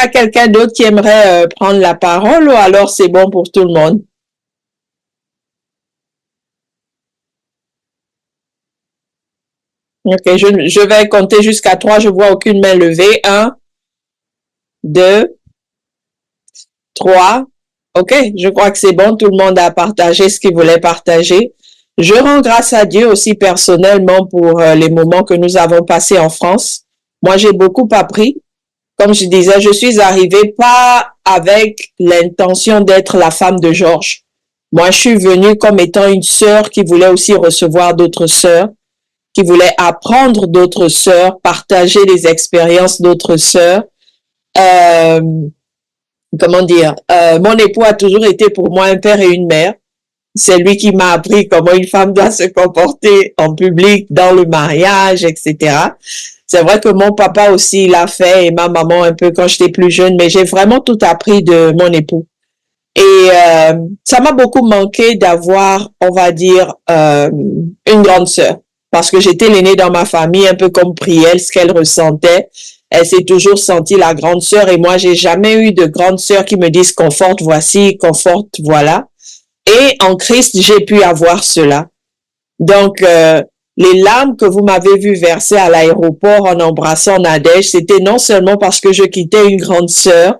a quelqu'un d'autre qui aimerait prendre la parole ou alors c'est bon pour tout le monde? Ok, je vais compter jusqu'à 3. Je vois aucune main levée. 1, 2, 3. Ok, je crois que c'est bon. Tout le monde a partagé ce qu'il voulait partager. Je rends grâce à Dieu aussi personnellement pour les moments que nous avons passés en France. Moi, j'ai beaucoup appris. Comme je disais, je suis arrivée pas avec l'intention d'être la femme de Georges. Moi, je suis venue comme étant une sœur qui voulait aussi recevoir d'autres sœurs, qui voulait apprendre d'autres sœurs, partager les expériences d'autres sœurs. Euh, comment dire, mon époux a toujours été pour moi un père et une mère. C'est lui qui m'a appris comment une femme doit se comporter en public, dans le mariage, etc. C'est vrai que mon papa aussi l'a fait et ma maman un peu quand j'étais plus jeune, mais j'ai vraiment tout appris de mon époux. Et ça m'a beaucoup manqué d'avoir, on va dire, une grande sœur. Parce que j'étais l'aînée dans ma famille, un peu comme Priel, ce qu'elle ressentait. Elle s'est toujours sentie la grande sœur et moi, j'ai jamais eu de grande sœur qui me dise conforte, voici, conforte, voilà. Et en Christ, j'ai pu avoir cela. Donc, les larmes que vous m'avez vu verser à l'aéroport en embrassant Nadège, c'était non seulement parce que je quittais une grande sœur,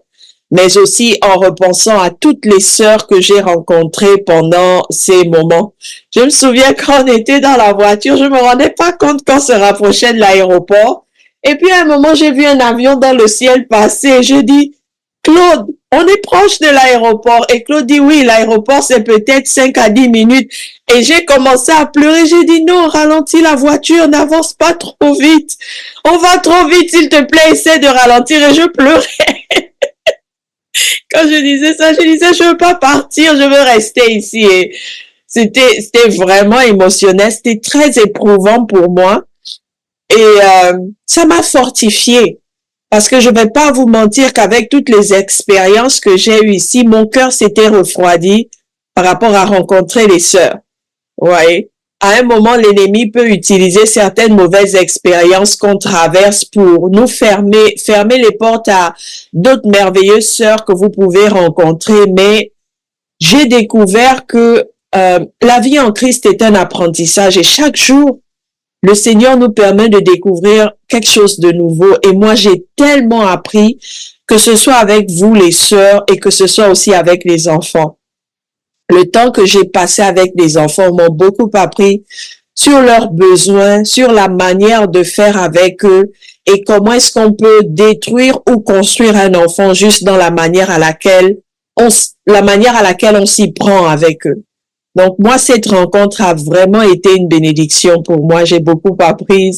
mais aussi en repensant à toutes les sœurs que j'ai rencontrées pendant ces moments. Je me souviens quand on était dans la voiture, je me rendais pas compte qu'on se rapprochait de l'aéroport. Et puis à un moment, j'ai vu un avion dans le ciel passer et je dis, Claude, on est proche de l'aéroport. Et Claude dit, oui, l'aéroport, c'est peut-être 5 à 10 minutes. Et j'ai commencé à pleurer. J'ai dit, non, ralentis la voiture, n'avance pas trop vite. On va trop vite, s'il te plaît, essaie de ralentir. Et je pleurais. Quand je disais ça, je disais, je veux pas partir, je veux rester ici. Et c'était vraiment émotionnel. C'était très éprouvant pour moi. Et ça m'a fortifiée. Parce que je vais pas vous mentir qu'avec toutes les expériences que j'ai eues ici, mon cœur s'était refroidi par rapport à rencontrer les sœurs. Ouais. À un moment, l'ennemi peut utiliser certaines mauvaises expériences qu'on traverse pour nous fermer les portes à d'autres merveilleuses sœurs que vous pouvez rencontrer. Mais j'ai découvert que la vie en Christ est un apprentissage et chaque jour, le Seigneur nous permet de découvrir quelque chose de nouveau. Et moi, j'ai tellement appris, que ce soit avec vous, les sœurs, et que ce soit aussi avec les enfants. Le temps que j'ai passé avec les enfants m'ont beaucoup appris sur leurs besoins, sur la manière de faire avec eux, et comment est-ce qu'on peut détruire ou construire un enfant juste dans la manière à laquelle on s'y prend avec eux. Donc, moi, cette rencontre a vraiment été une bénédiction pour moi. J'ai beaucoup appris,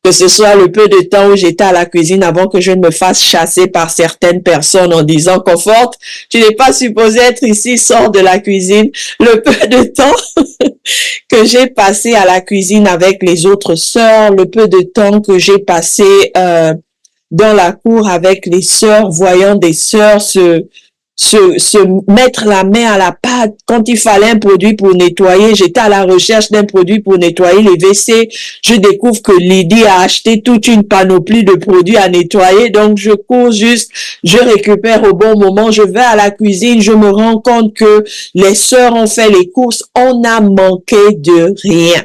que ce soit le peu de temps où j'étais à la cuisine avant que je ne me fasse chasser par certaines personnes en disant, conforte, tu n'es pas supposé être ici, sors de la cuisine. Le peu de temps que j'ai passé à la cuisine avec les autres sœurs, le peu de temps que j'ai passé dans la cour avec les sœurs, voyant des sœurs se mettre la main à la pâte quand il fallait un produit pour nettoyer. J'étais à la recherche d'un produit pour nettoyer les WC. Je découvre que Lydie a acheté toute une panoplie de produits à nettoyer. Donc, je cours juste, je récupère au bon moment, je vais à la cuisine, je me rends compte que les sœurs ont fait les courses. On n'a manqué de rien.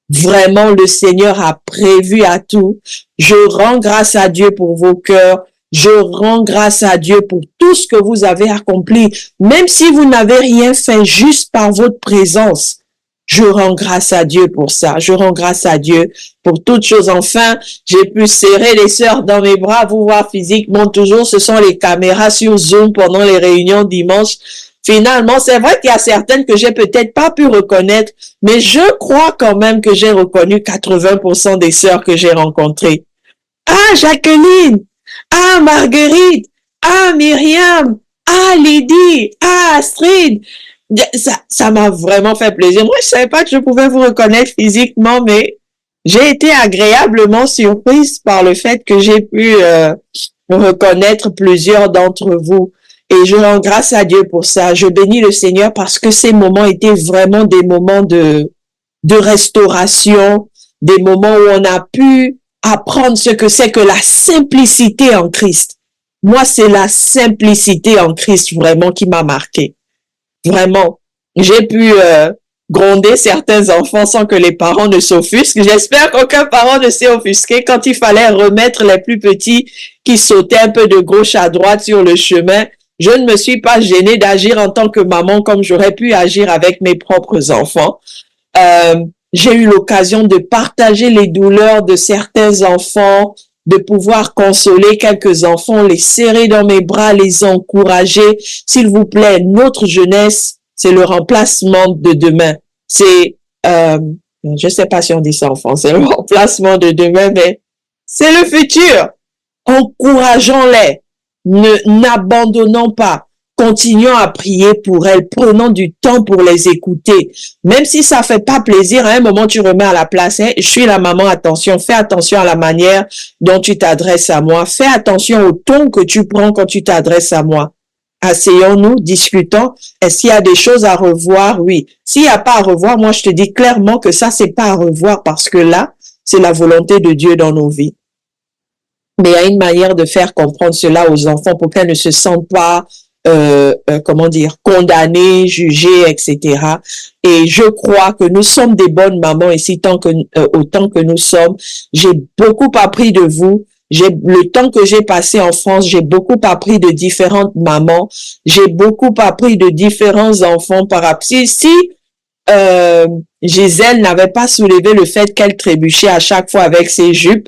Vraiment, le Seigneur a prévu à tout. Je rends grâce à Dieu pour vos cœurs. Je rends grâce à Dieu pour tout ce que vous avez accompli. Même si vous n'avez rien fait juste par votre présence, je rends grâce à Dieu pour ça. Je rends grâce à Dieu pour toutes choses. Enfin, j'ai pu serrer les sœurs dans mes bras, vous voir physiquement toujours. Ce sont les caméras sur Zoom pendant les réunions dimanche. Finalement, c'est vrai qu'il y a certaines que j'ai peut-être pas pu reconnaître, mais je crois quand même que j'ai reconnu 80% des sœurs que j'ai rencontrées. Ah, Jacqueline! Ah, Marguerite! Ah, Myriam! Ah, Lydie! Ah, Astrid! Ça m'a vraiment fait plaisir. Moi, je savais pas que je pouvais vous reconnaître physiquement, mais j'ai été agréablement surprise par le fait que j'ai pu reconnaître plusieurs d'entre vous. Et je rends grâce à Dieu pour ça. Je bénis le Seigneur parce que ces moments étaient vraiment des moments de restauration, des moments où on a pu apprendre ce que c'est que la simplicité en Christ. Moi, c'est la simplicité en Christ vraiment qui m'a marqué. Vraiment. J'ai pu gronder certains enfants sans que les parents ne s'offusquent. J'espère qu'aucun parent ne s'est offusqué quand il fallait remettre les plus petits qui sautaient un peu de gauche à droite sur le chemin. Je ne me suis pas gênée d'agir en tant que maman comme j'aurais pu agir avec mes propres enfants. J'ai eu l'occasion de partager les douleurs de certains enfants, de pouvoir consoler quelques enfants, les serrer dans mes bras, les encourager. S'il vous plaît, notre jeunesse, c'est le remplacement de demain. C'est, je sais pas si on dit ça en français, le remplacement de demain, mais c'est le futur. Encourageons-les, n'abandonnons pas. Continuons à prier pour elles, prenons du temps pour les écouter. Même si ça fait pas plaisir, à un moment tu remets à la place, hein, je suis la maman, attention, fais attention à la manière dont tu t'adresses à moi, fais attention au ton que tu prends quand tu t'adresses à moi. Asseyons-nous, discutons. Est-ce qu'il y a des choses à revoir? Oui. S'il n'y a pas à revoir, moi je te dis clairement que ça c'est pas à revoir parce que là, c'est la volonté de Dieu dans nos vies. Mais il y a une manière de faire comprendre cela aux enfants pour qu'elles ne se sentent pas comment dire, condamnés, jugés, etc. Et je crois que nous sommes des bonnes mamans ici autant que nous sommes. J'ai beaucoup appris de vous. Le temps que j'ai passé en France, j'ai beaucoup appris de différentes mamans. J'ai beaucoup appris de différents enfants par rapport. Si Gisèle n'avait pas soulevé le fait qu'elle trébuchait à chaque fois avec ses jupes,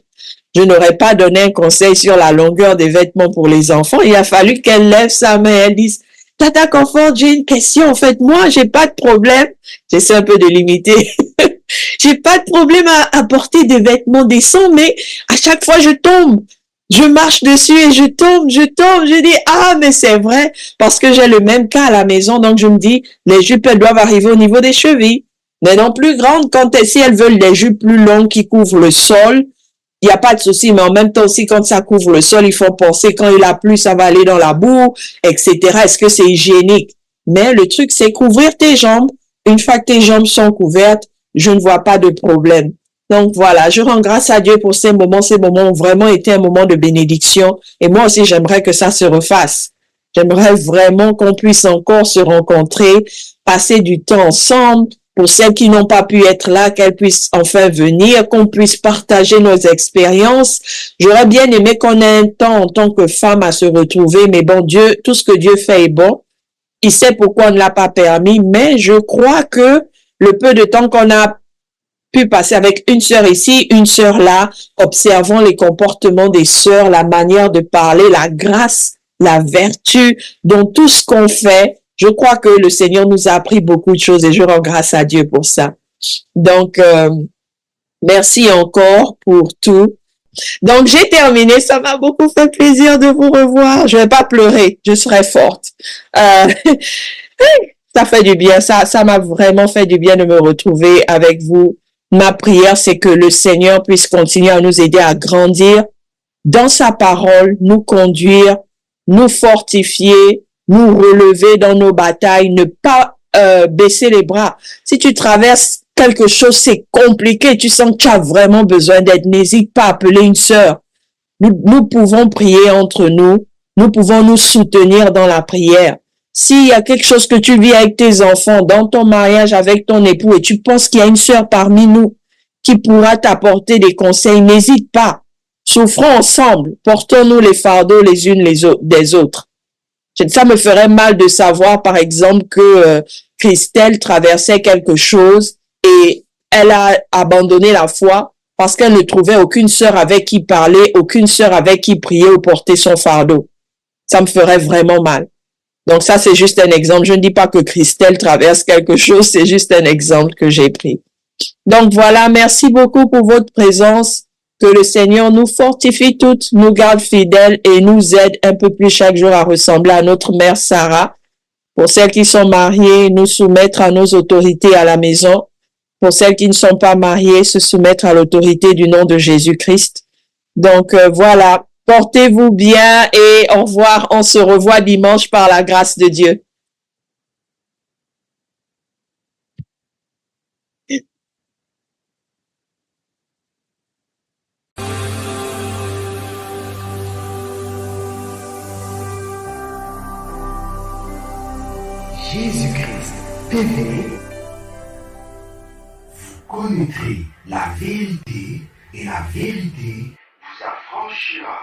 je n'aurais pas donné un conseil sur la longueur des vêtements pour les enfants. Il a fallu qu'elle lève sa main et elle dise, Tata Confort, j'ai une question. En fait, moi, j'ai pas de problème. J'essaie un peu de limiter. J'ai pas de problème à porter des vêtements décents, mais à chaque fois, je tombe. Je marche dessus et je tombe. Je dis, ah, mais c'est vrai. Parce que j'ai le même cas à la maison. Donc, je me dis, les jupes, elles doivent arriver au niveau des chevilles. Mais non plus grandes, si elles veulent des jupes plus longues qui couvrent le sol, il n'y a pas de souci, mais en même temps aussi, quand ça couvre le sol, il faut penser quand il a plu, ça va aller dans la boue, etc. Est-ce que c'est hygiénique? Mais le truc, c'est couvrir tes jambes. Une fois que tes jambes sont couvertes, je ne vois pas de problème. Donc voilà, je rends grâce à Dieu pour ces moments. Ces moments ont vraiment été un moment de bénédiction. Et moi aussi, j'aimerais que ça se refasse. J'aimerais vraiment qu'on puisse encore se rencontrer, passer du temps ensemble, pour celles qui n'ont pas pu être là, qu'elles puissent enfin venir, qu'on puisse partager nos expériences. J'aurais bien aimé qu'on ait un temps en tant que femme à se retrouver, mais bon, Dieu, tout ce que Dieu fait est bon. Il sait pourquoi on ne l'a pas permis, mais je crois que le peu de temps qu'on a pu passer avec une sœur ici, une sœur là, observant les comportements des sœurs, la manière de parler, la grâce, la vertu, dans tout ce qu'on fait, je crois que le Seigneur nous a appris beaucoup de choses et je rends grâce à Dieu pour ça. Donc, merci encore pour tout. Donc, j'ai terminé. Ça m'a beaucoup fait plaisir de vous revoir. Je vais pas pleurer. Je serai forte. Ça fait du bien. Ça m'a vraiment fait du bien de me retrouver avec vous. Ma prière, c'est que le Seigneur puisse continuer à nous aider à grandir dans sa parole, nous conduire, nous fortifier, nous relever dans nos batailles, ne pas baisser les bras. Si tu traverses quelque chose, c'est compliqué, tu sens que tu as vraiment besoin d'aide, n'hésite pas à appeler une sœur. Nous pouvons prier entre nous, nous pouvons nous soutenir dans la prière. S'il y a quelque chose que tu vis avec tes enfants, dans ton mariage avec ton époux, et tu penses qu'il y a une sœur parmi nous qui pourra t'apporter des conseils, n'hésite pas. Souffrons ensemble, portons-nous les fardeaux les unes des autres. Ça me ferait mal de savoir, par exemple, que Christelle traversait quelque chose et elle a abandonné la foi parce qu'elle ne trouvait aucune sœur avec qui parler, aucune sœur avec qui prier ou porter son fardeau. Ça me ferait vraiment mal. Donc ça, c'est juste un exemple. Je ne dis pas que Christelle traverse quelque chose, c'est juste un exemple que j'ai pris. Donc voilà, merci beaucoup pour votre présence. Que le Seigneur nous fortifie toutes, nous garde fidèles et nous aide un peu plus chaque jour à ressembler à notre mère Sarah. Pour celles qui sont mariées, nous soumettre à nos autorités à la maison. Pour celles qui ne sont pas mariées, se soumettre à l'autorité du nom de Jésus-Christ. Donc voilà, portez-vous bien et au revoir. On se revoit dimanche par la grâce de Dieu. Jésus-Christ TV. Vous connaîtrez la vérité et la vérité vous affranchira.